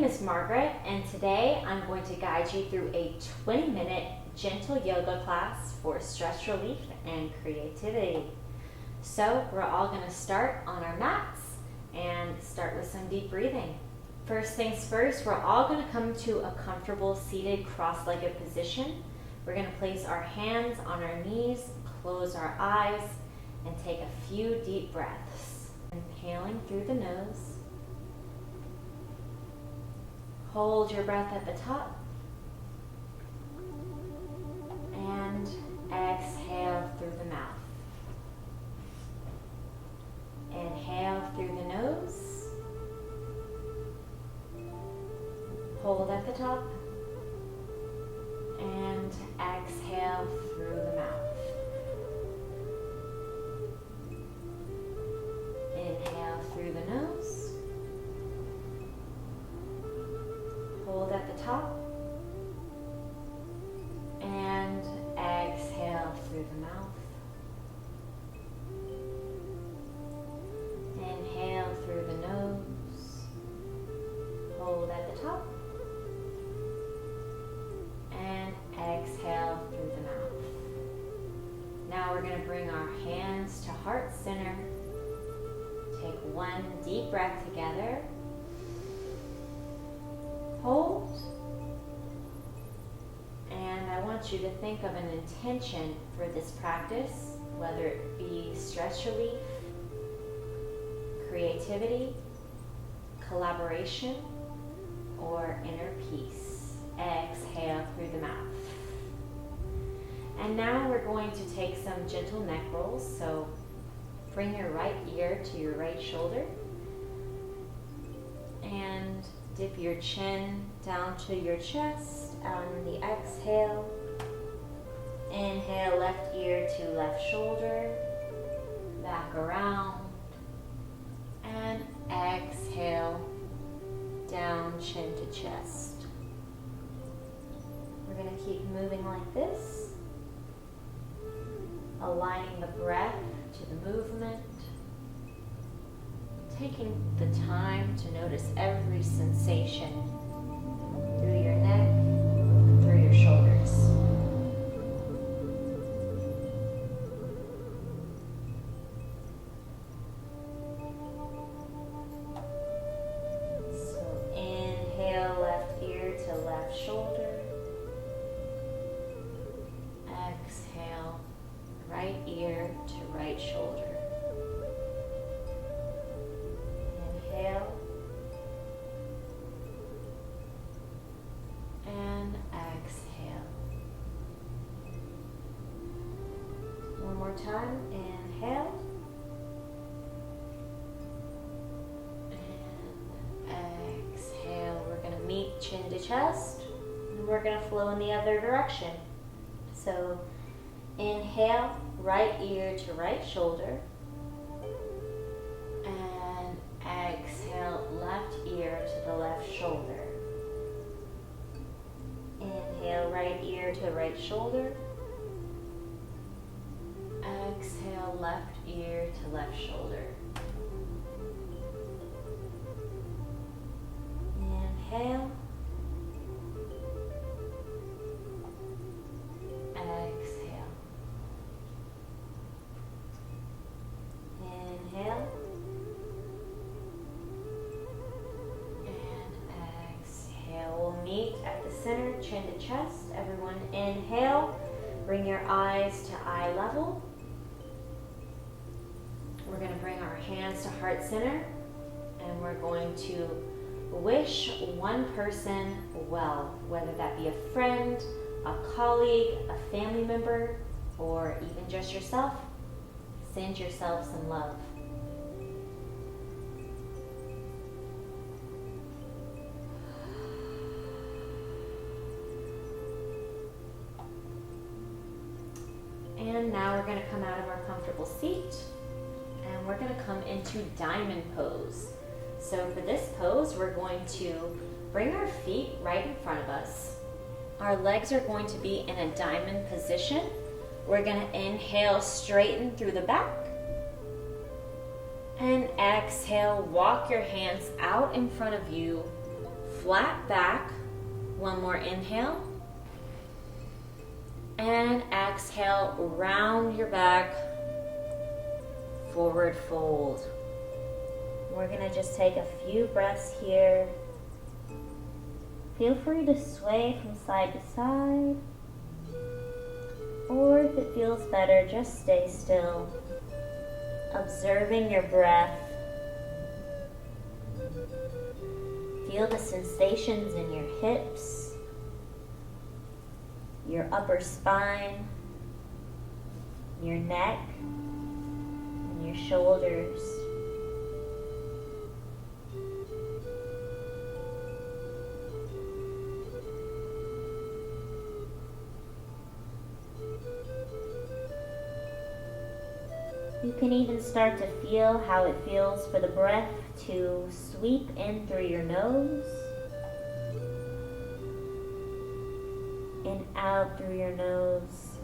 name is Margaret, and today I'm going to guide you through a 20-minute gentle yoga class for stress relief and creativity. So we're all going to start on our mats and start with some deep breathing. First things first, we're all going to come to a comfortable seated cross-legged position. We're going to place our hands on our knees, close our eyes, and take a few deep breaths. Inhaling through the nose. Hold your breath at the top. And exhale through the mouth. Inhale through the nose. Hold at the top. And exhale through the mouth. Inhale through the nose. Hold at the top. And exhale through the mouth. Inhale through the nose. Hold at the top. And exhale through the mouth. Now we're going to bring our hands to heart center. Take one deep breath together. Hold. And I want you to think of an intention for this practice, whether it be stress relief, creativity, collaboration, or inner peace. Exhale through the mouth. And now we're going to take some gentle neck rolls. So bring your right ear to your right shoulder and dip your chin down to your chest on the exhale. Inhale, left ear to left shoulder, back around, and exhale, down chin to chest. We're going to keep moving like this, aligning the breath to the movement, taking the time to notice every sensation through your neck, through your shoulders. So inhale, left ear to left shoulder. Exhale, right ear to right shoulder. Inhale and exhale. One more time. Inhale and exhale. We're going to meet chin to chest, and we're going to flow in the other direction. So inhale, right ear to right shoulder. Exhale, left ear to the left shoulder. Inhale, right ear to right shoulder. Exhale, left ear to left shoulder. Inhale. Exhale. Inhale. We'll meet at the center, chin to chest. Everyone inhale. Bring your eyes to eye level. We're going to bring our hands to heart center, and we're going to wish one person well, whether that be a friend, a colleague, a family member, or even just yourself. Send yourself some love. And now we're going to come out of our comfortable seat, and we're going to come into diamond pose. So for this pose, we're going to bring our feet right in front of us. Our legs are going to be in a diamond position. We're going to inhale, straighten through the back. And exhale, walk your hands out in front of you, flat back. One more inhale. And exhale, round your back, forward fold. We're gonna just take a few breaths here. Feel free to sway from side to side, or if it feels better, just stay still, observing your breath. Feel the sensations in your hips, your upper spine, your neck, and your shoulders. You can even start to feel how it feels for the breath to sweep in through your nose and out through your nose.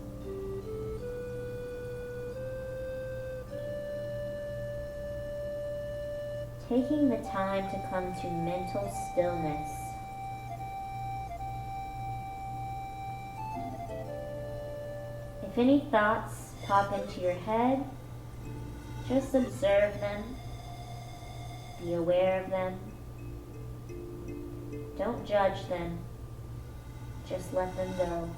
Taking the time to come to mental stillness. If any thoughts pop into your head, just observe them, be aware of them. Don't judge them, just let them go.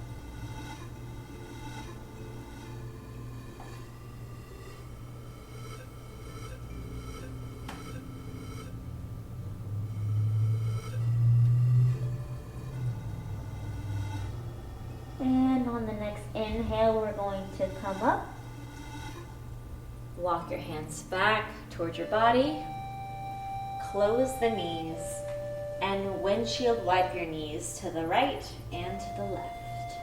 And on the next inhale, we're going to come up. Walk your hands back towards your body. Close the knees and windshield wipe your knees to the right and to the left.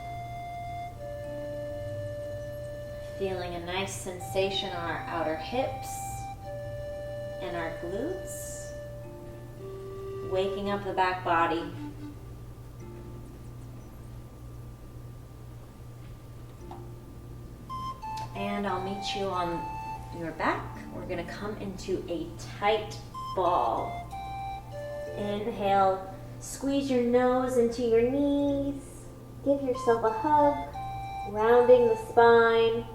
Feeling a nice sensation on our outer hips and our glutes. Waking up the back body. And I'll meet you on your back. We're going to come into a tight ball. Inhale, squeeze your nose into your knees. Give yourself a hug, rounding the spine.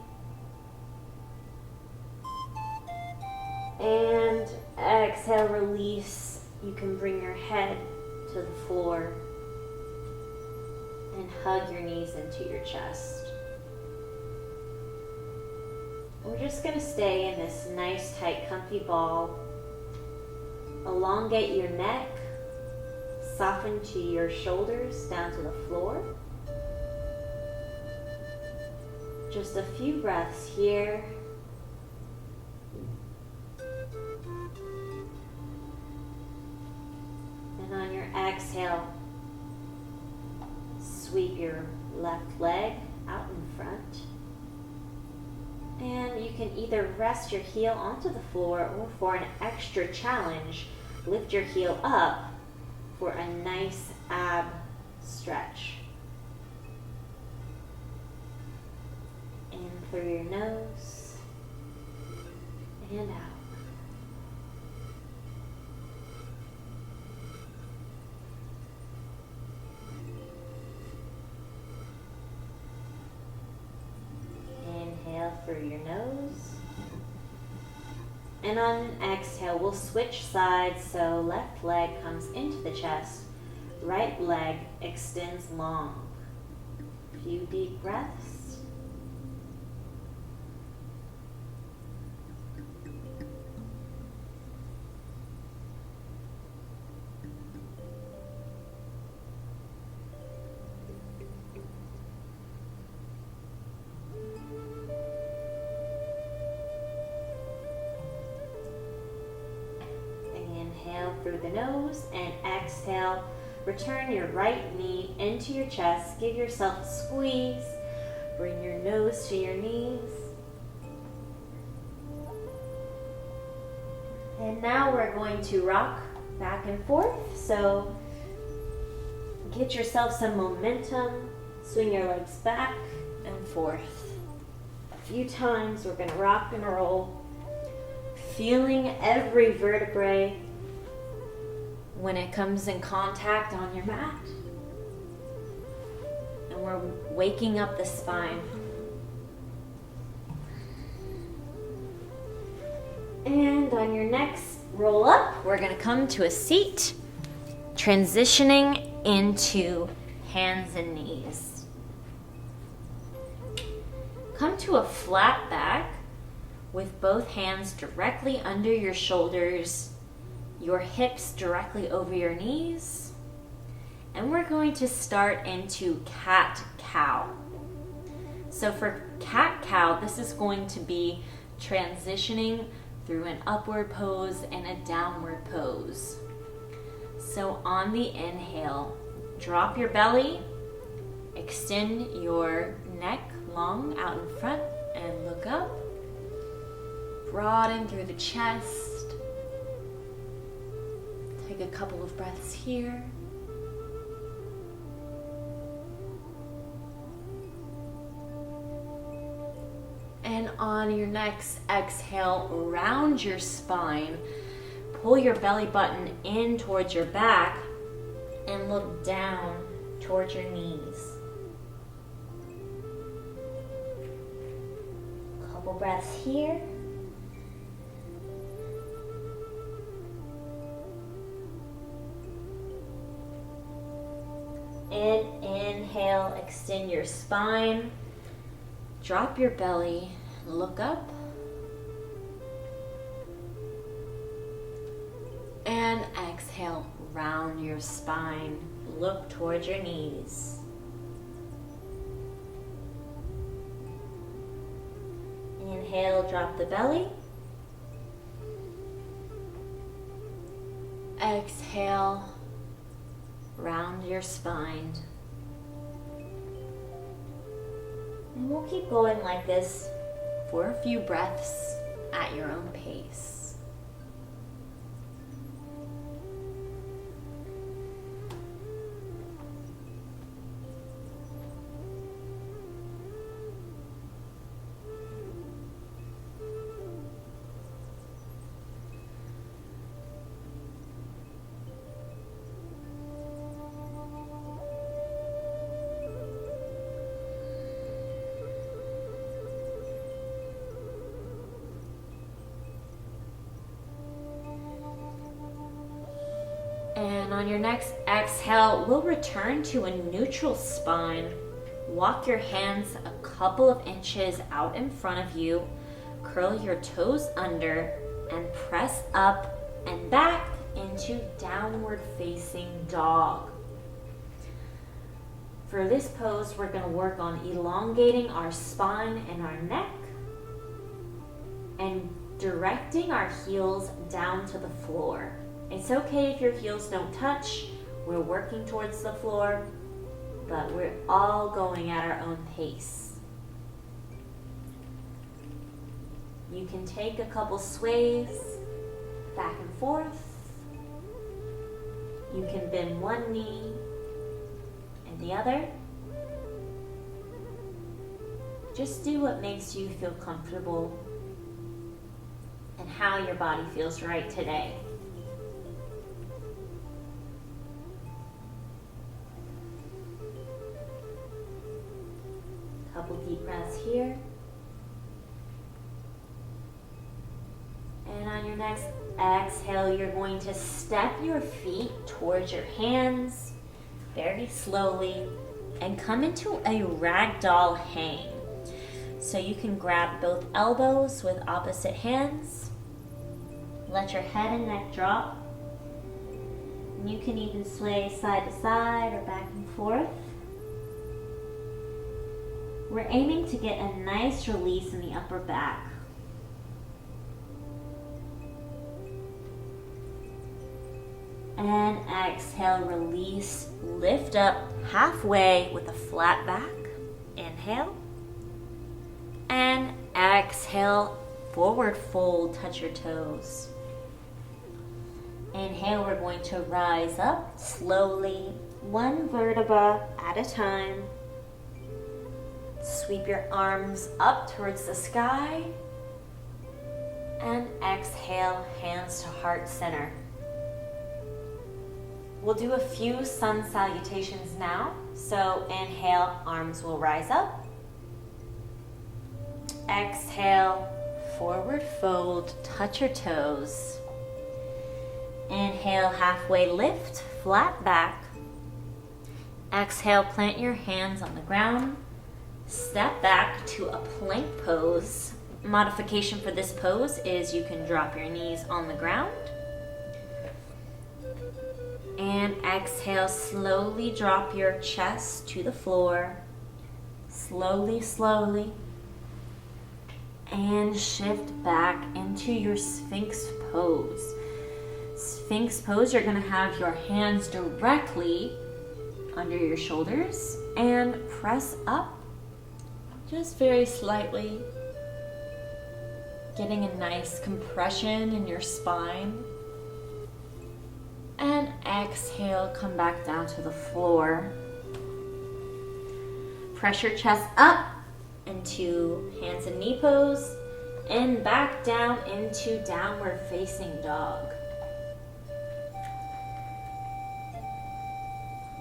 And exhale, release. You can bring your head to the floor and hug your knees into your chest. We're just going to stay in this nice, tight, comfy ball. Elongate your neck. Soften to your shoulders down to the floor. Just a few breaths here. And on your exhale, sweep your left leg out in front. And you can either rest your heel onto the floor, or for an extra challenge, lift your heel up for a nice ab stretch. In through your nose and out. Inhale through your nose. And on an exhale, we'll switch sides, so left leg comes into the chest, right leg extends long. A few deep breaths. Inhale through the nose and exhale. Return your right knee into your chest. Give yourself a squeeze. Bring your nose to your knees. And now we're going to rock back and forth. So get yourself some momentum. Swing your legs back and forth. A few times we're going to rock and roll. Feeling every vertebrae when it comes in contact on your mat. And we're waking up the spine. And on your next roll up, we're gonna come to a seat, transitioning into hands and knees. Come to a flat back with both hands directly under your shoulders, your hips directly over your knees. And we're going to start into cat-cow. So for cat-cow, this is going to be transitioning through an upward pose and a downward pose. So on the inhale, drop your belly, extend your neck long out in front and look up. Broaden through the chest. Take a couple of breaths here. And on your next exhale, round your spine. Pull your belly button in towards your back and look down towards your knees. Couple breaths here. And inhale, extend your spine. Drop your belly, look up. And exhale, round your spine, look towards your knees. Inhale, drop the belly. Exhale, round your spine. And we'll keep going like this for a few breaths at your own pace. And on your next exhale, we'll return to a neutral spine. Walk your hands a couple of inches out in front of you. Curl your toes under and press up and back into downward facing dog. For this pose, we're going to work on elongating our spine and our neck and directing our heels down to the floor. It's okay if your heels don't touch. We're working towards the floor, but we're all going at our own pace. You can take a couple sways back and forth. You can bend one knee and the other. Just do what makes you feel comfortable and how your body feels right today. Couple deep breaths here. And on your next exhale, you're going to step your feet towards your hands very slowly and come into a ragdoll hang. So you can grab both elbows with opposite hands. Let your head and neck drop. And you can even sway side to side or back and forth. We're aiming to get a nice release in the upper back. And exhale, release, lift up halfway with a flat back. Inhale. And exhale, forward fold, touch your toes. Inhale, we're going to rise up slowly, one vertebra at a time. Sweep your arms up towards the sky. And exhale, hands to heart center. We'll do a few sun salutations now. So inhale, arms will rise up. Exhale, forward fold, touch your toes. Inhale, halfway lift, flat back. Exhale, plant your hands on the ground. Step back to a plank pose. Modification for this pose is you can drop your knees on the ground. And exhale, slowly drop your chest to the floor. Slowly, slowly. And shift back into your Sphinx pose. Sphinx pose, you're going to have your hands directly under your shoulders and press up just very slightly, getting a nice compression in your spine. And exhale, come back down to the floor. Press your chest up into hands and knee pose and back down into downward facing dog.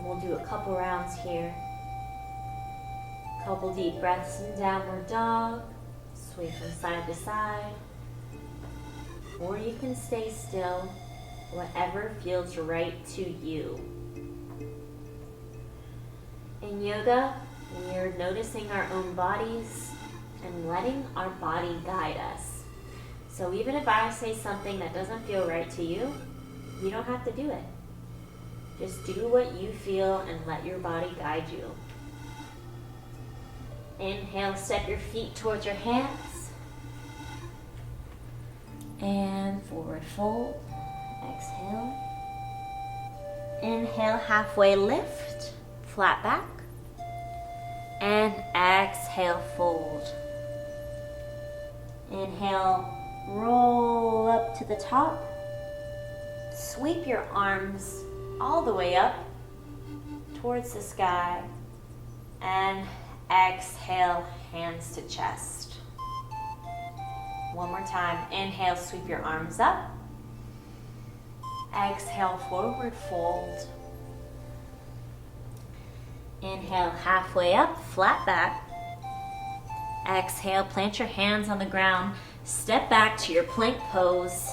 We'll do a couple rounds here. Couple deep breaths in downward dog. Sway from side to side. Or you can stay still, whatever feels right to you. In yoga, we're noticing our own bodies and letting our body guide us. So even if I say something that doesn't feel right to you, you don't have to do it. Just do what you feel and let your body guide you. Inhale, step your feet towards your hands. And forward fold. Exhale. Inhale, halfway lift, flat back. And exhale, fold. Inhale, roll up to the top. Sweep your arms all the way up towards the sky. And exhale, hands to chest. One more time. Inhale, sweep your arms up. Exhale, forward fold. Inhale, halfway up, flat back. Exhale, plant your hands on the ground. Step back to your plank pose.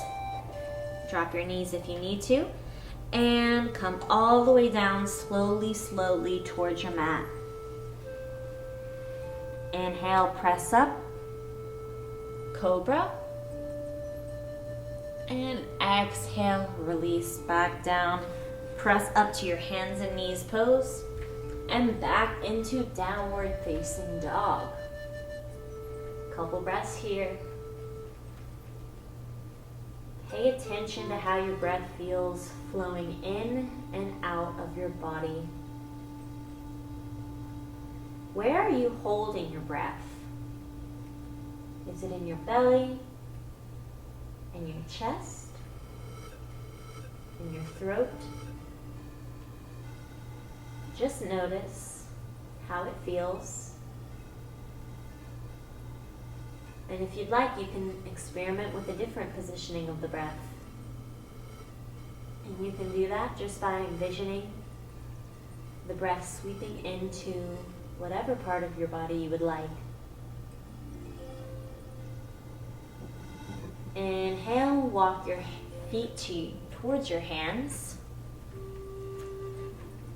Drop your knees if you need to. And come all the way down slowly, slowly towards your mat. Inhale, press up. Cobra. And exhale, release back down. Press up to your hands and knees pose. And back into downward facing dog. Couple breaths here. Pay attention to how your breath feels flowing in and out of your body. Where are you holding your breath? Is it in your belly? In your chest? In your throat? Just notice how it feels. And if you'd like, you can experiment with a different positioning of the breath. And you can do that just by envisioning the breath sweeping into whatever part of your body you would like. Inhale, walk your feet towards your hands.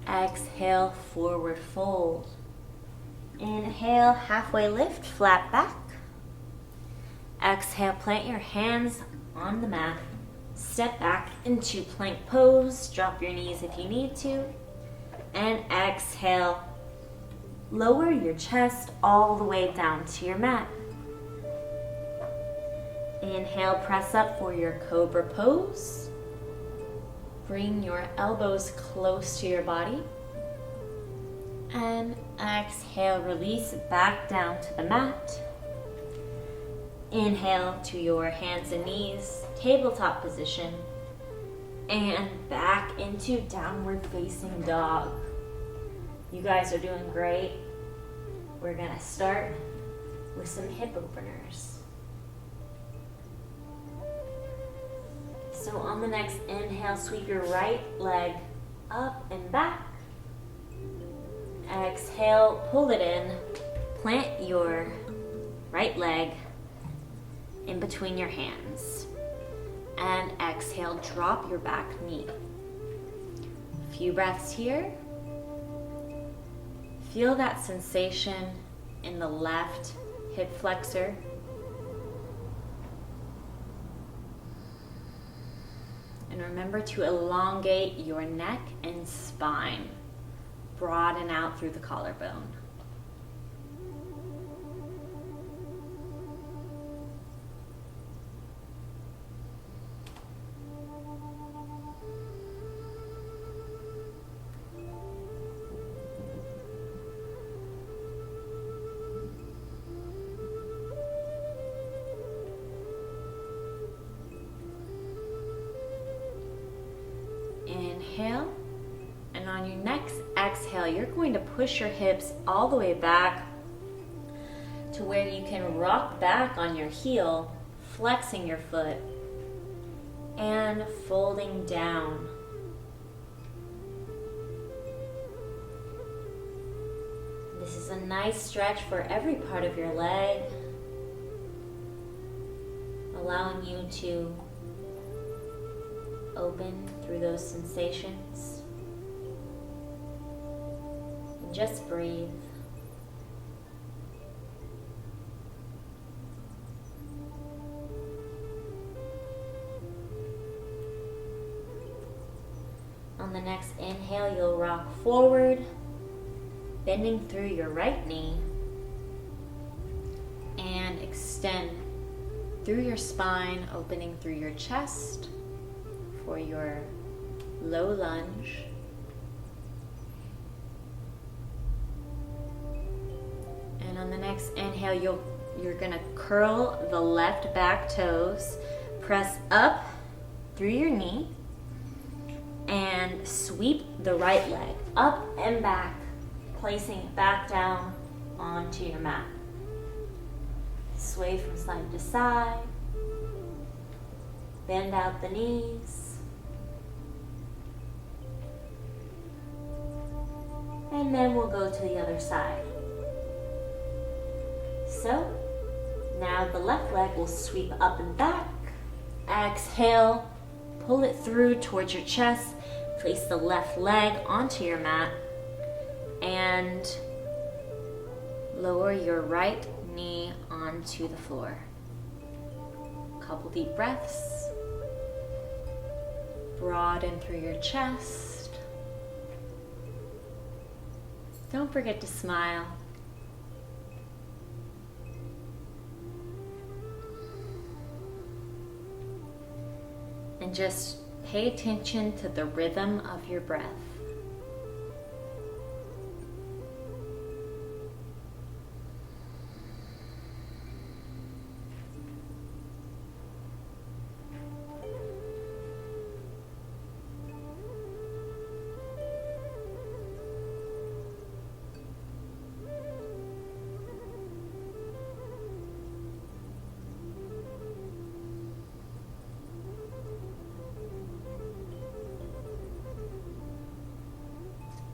Exhale, forward fold. Inhale, halfway lift, flat back. Exhale, plant your hands on the mat. Step back into plank pose. Drop your knees if you need to. And exhale, lower your chest all the way down to your mat. Inhale, press up for your cobra pose. Bring your elbows close to your body. And exhale, release back down to the mat. Inhale to your hands and knees, tabletop position. And back into downward facing dog. You guys are doing great. We're gonna start with some hip openers. So on the next inhale, sweep your right leg Up and back. Exhale, pull it in. Plant your right leg in between your hands. And exhale, drop your back knee. A few breaths here. Feel that sensation in the left hip flexor. And remember to elongate your neck and spine. Broaden out through the collarbone. Inhale, and on your next exhale, you're going to push your hips all the way back to where you can rock back on your heel, flexing your foot, and folding down. This is a nice stretch for every part of your leg, allowing you to open through those sensations. And just breathe. On the next inhale, you'll rock forward, bending through your right knee, and extend through your spine, opening through your chest for your low lunge. And on the next inhale, you're gonna curl the left back toes, press up through your knee, and sweep the right leg up and back, placing it back down onto your mat. Sway from side to side, bend out the knees, and then we'll go to the other side. So, now the left leg will sweep up and back. Exhale, pull it through towards your chest, place the left leg onto your mat, and lower your right knee onto the floor. Couple deep breaths. Broaden through your chest. Don't forget to smile. And just pay attention to the rhythm of your breath.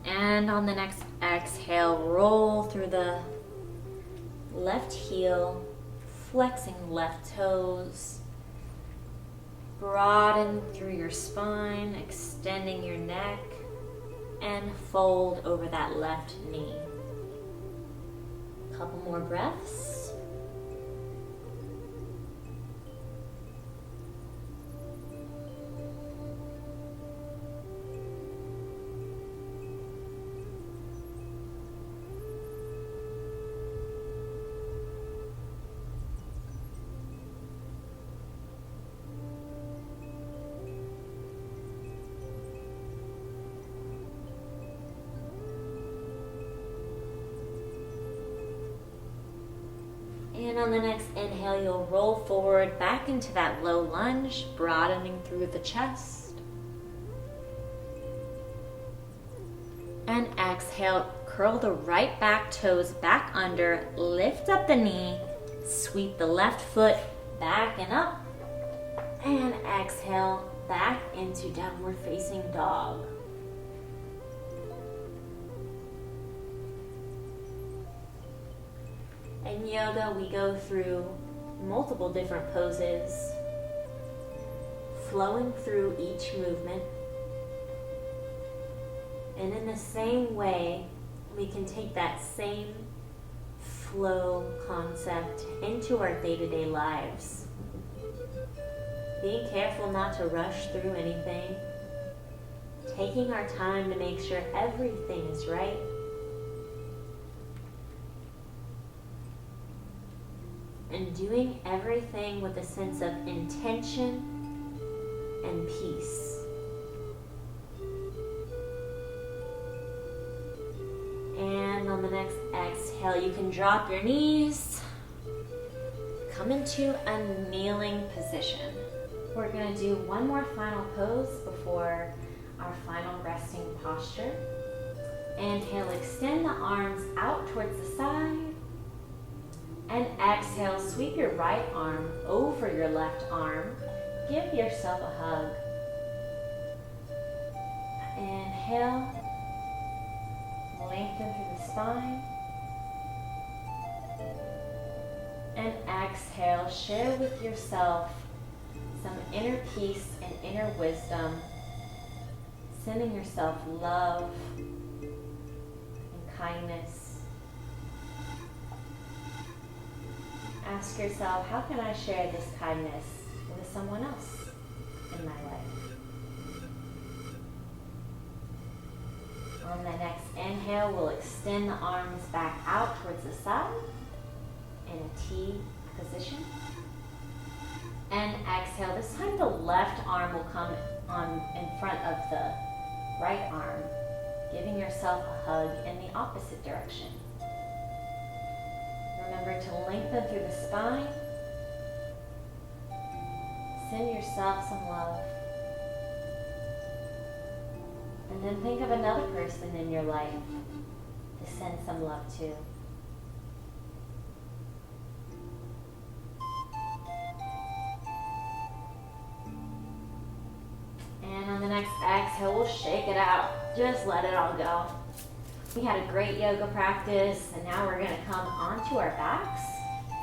And on the next exhale, roll through the left heel, flexing left toes. Broaden through your spine, extending your neck, and fold over that left knee. Couple more breaths. And on the next inhale, you'll roll forward back into that low lunge, broadening through the chest. And exhale, curl the right back toes back under, lift up the knee, sweep the left foot back and up, and exhale back into downward facing dog. In yoga, we go through multiple different poses, flowing through each movement. And in the same way, we can take that same flow concept into our day-to-day lives. Being careful not to rush through anything, taking our time to make sure everything is right. And doing everything with a sense of intention and peace. And on the next exhale, you can drop your knees, come into a kneeling position. We're going to do one more final pose before our final resting posture. Inhale, extend the arms out towards the side. And exhale, sweep your right arm over your left arm. Give yourself a hug. Inhale, lengthen through the spine. And exhale, share with yourself some inner peace and inner wisdom, sending yourself love and kindness. Ask yourself, how can I share this kindness with someone else in my life? On the next inhale, we'll extend the arms back out towards the side in a T position. And exhale, this time the left arm will come on in front of the right arm, giving yourself a hug in the opposite direction. Remember to lengthen through the spine. Send yourself some love. And then think of another person in your life to send some love to. And on the next exhale, we'll shake it out. Just let it all go. We had a great yoga practice, and now we're going to come onto our backs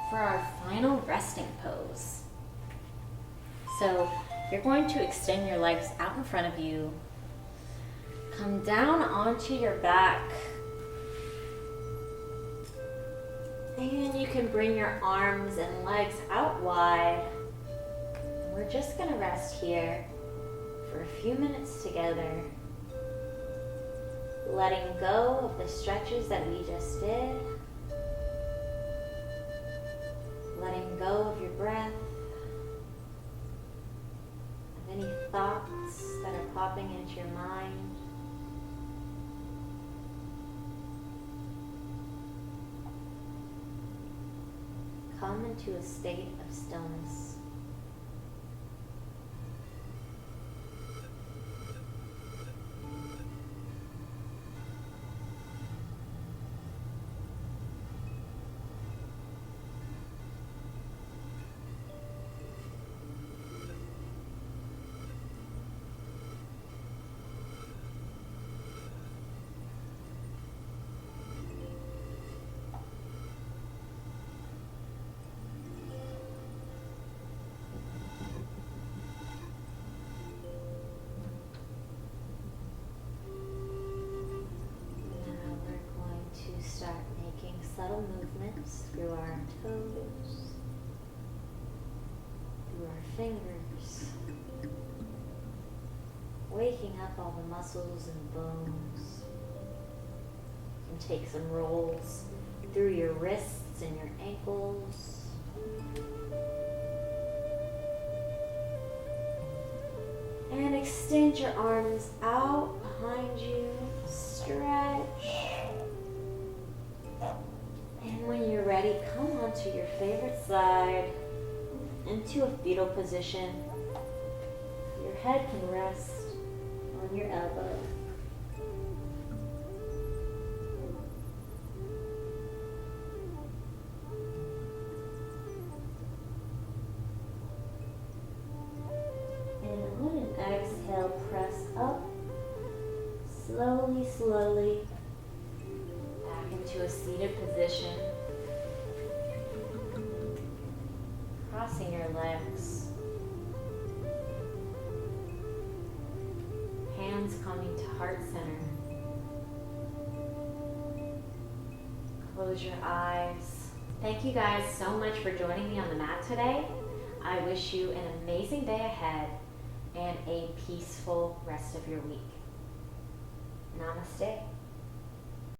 for our final resting pose. So you're going to extend your legs out in front of you. Come down onto your back. And you can bring your arms and legs out wide. And we're just going to rest here for a few minutes together, letting go of the stretches that we just did, letting go of your breath, of any thoughts that are popping into your mind. Come into a state of stillness. Subtle movements through our toes, through our fingers, waking up all the muscles and bones. And take some rolls through your wrists and your ankles. And extend your arms out behind you, stretch. And when you're ready, come onto your favorite side, into a fetal position. Your head can rest on your elbow. And on an exhale, press up, slowly, back into a seated position. crossing your legs. Hands coming to heart center. Close your eyes. Thank you guys so much for joining me on the mat today. I wish you an amazing day ahead and a peaceful rest of your week. Namaste.